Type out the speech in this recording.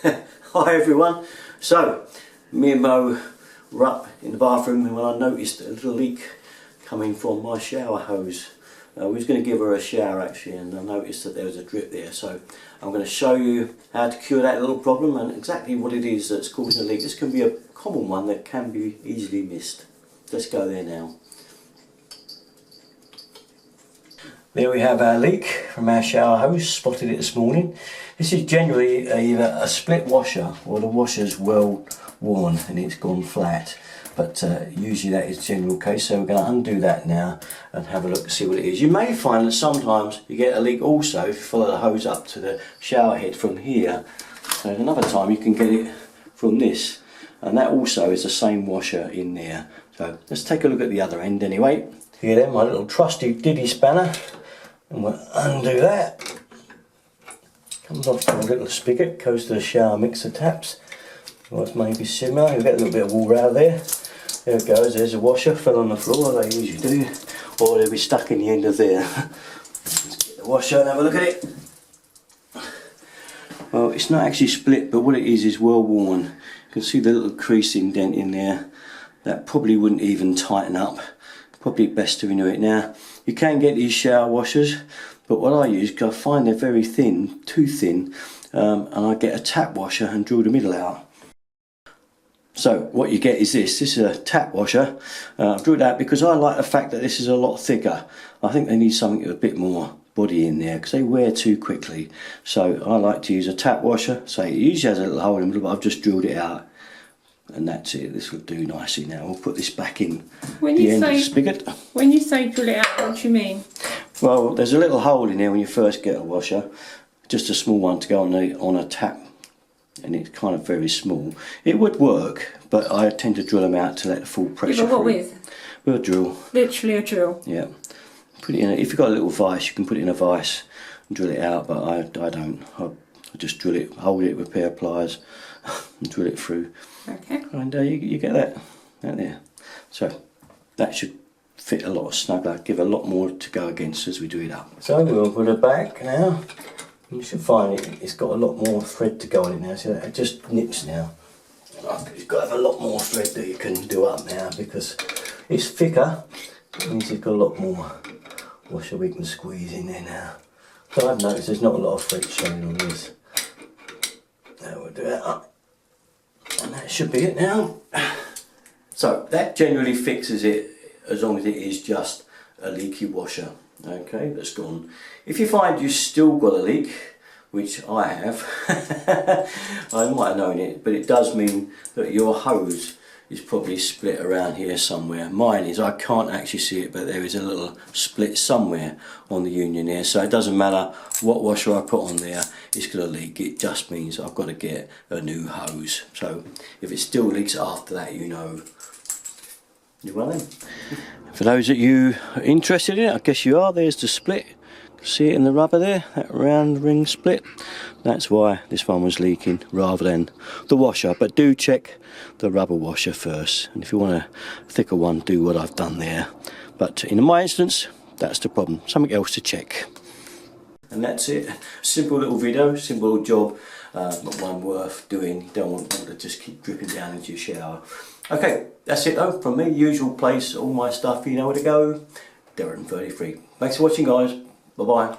Hi everyone. So, me and Mo were up in the bathroom when I noticed a little leak coming from my shower hose. We was going to give her a shower actually, and I noticed that there was a drip there. So I'm going to show you how to cure that little problem and exactly what it is that's causing a leak. This can be a common one that can be easily missed. Let's go there now. There we have our leak from our shower hose, spotted it this morning. This is generally either a split washer or the washer's well worn and it's gone flat. But usually that is the general case, so we're going to undo that now and have a look and see what it is. You may find that sometimes you get a leak also if you follow the hose up to the shower head from here. So another time you can get it from this, and that also is the same washer in there. So let's take a look at the other end anyway. Here then, my little trusty Diddy spanner. And we'll undo that. Comes off from a little spigot, goes to the shower mixer taps. Well, it's maybe similar. You'll get a little bit of water out there. There it goes, there's a washer, fell on the floor, they usually do. Or they'll be stuck in the end of there. Let's get the washer and have a look at it. Well, it's not actually split, but what it is well worn. You can see the little crease indent in there. That probably wouldn't even tighten up. Probably best to renew it now. You can get these shower washers, but what I use, because I find they're very thin, too thin, and I get a tap washer and drill the middle out. So what you get is this is a tap washer. I've drilled out because I like the fact that this is a lot thicker. I think they need something with a bit more body in there because they wear too quickly. So I like to use a tap washer. So it usually has a little hole in the middle, but I've just drilled it out. And that's it, this will do nicely now. We'll put this back in the end of the spigot. When you say drill it out, what do you mean? Well, there's a little hole in there when you first get a washer, just a small one to go on a tap, and it's kind of very small. It would work, but I tend to drill them out to let the full pressure Yeah, but what through. with? With a drill. Literally a drill? Yeah. Put it in if you've got a little vise, you can put it in a vise and drill it out, but I don't. I just drill it, hold it with a pair of pliers and drill it through. Okay. And you get that there. So that should fit a lot snuggler, give a lot more to go against as we do it up. So we'll put it back now. You should find it's got a lot more thread to go on it now, so it just nips now. You've got to have a lot more thread that you can do up now because it's thicker. It means it's got a lot more washer we can squeeze in there now. So I've noticed there's not a lot of thread showing on this. Now we'll do that up. And that should be it now. So that generally fixes it as long as it is just a leaky washer. Okay, that's gone. If you find you've still got a leak, which I have, I might have known it, but it does mean that your hose is probably split around here somewhere. Mine is, I can't actually see it, but there is a little split somewhere on the union there. So it doesn't matter what washer I put on there, it's going to leak. It just means I've got to get a new hose. So if it still leaks after that, you know. You well then. For those that you are interested in it, I guess you are, there's the split. See it in the rubber there, that round ring split. That's why this one was leaking rather than the washer. But do check the rubber washer first. And if you want a thicker one, do what I've done there. But in my instance, that's the problem. Something else to check. And that's it. Simple little video, simple little job, but one worth doing. You don't want water to just keep dripping down into your shower. Okay, that's it though from me. Usual place, all my stuff, you know where to go. Darren33. Thanks for watching, guys. Bye bye.